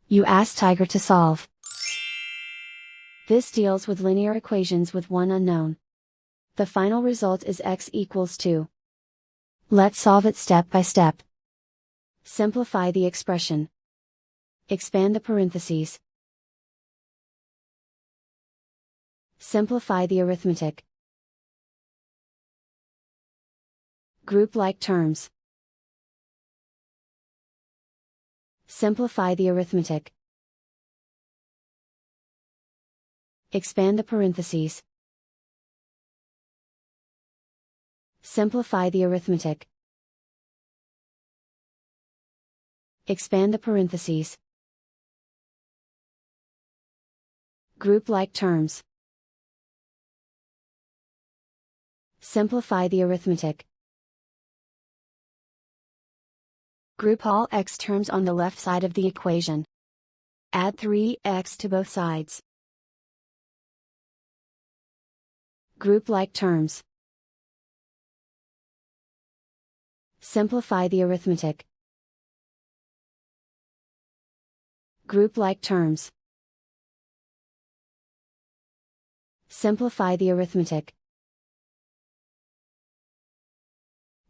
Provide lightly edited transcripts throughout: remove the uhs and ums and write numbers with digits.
You ask Tiger to solve. This deals with linear equations with one unknown. The final result is x equals 2. Let's solve it step by step. Simplify the expression. Expand the parentheses. Simplify the arithmetic. Group like terms. Simplify the arithmetic. Expand the parentheses. Simplify the arithmetic. Expand the parentheses. Group like terms. Simplify the arithmetic. Group all x terms on the left side of the equation. Add 3x to both sides. Group like terms. Simplify the arithmetic. Group like terms. Simplify the arithmetic.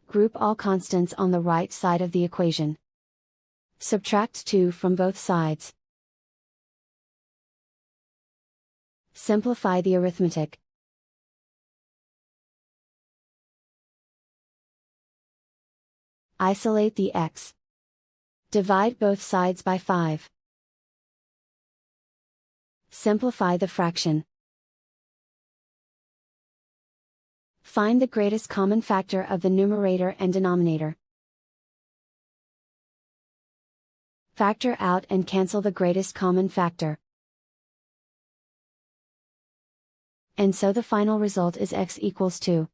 Group all constants on the right side of the equation. Subtract 2 from both sides. Simplify the arithmetic. Isolate the x. Divide both sides by 5. Simplify the fraction. Find the greatest common factor of the numerator and denominator. Factor out and cancel the greatest common factor. And so the final result is x equals 2.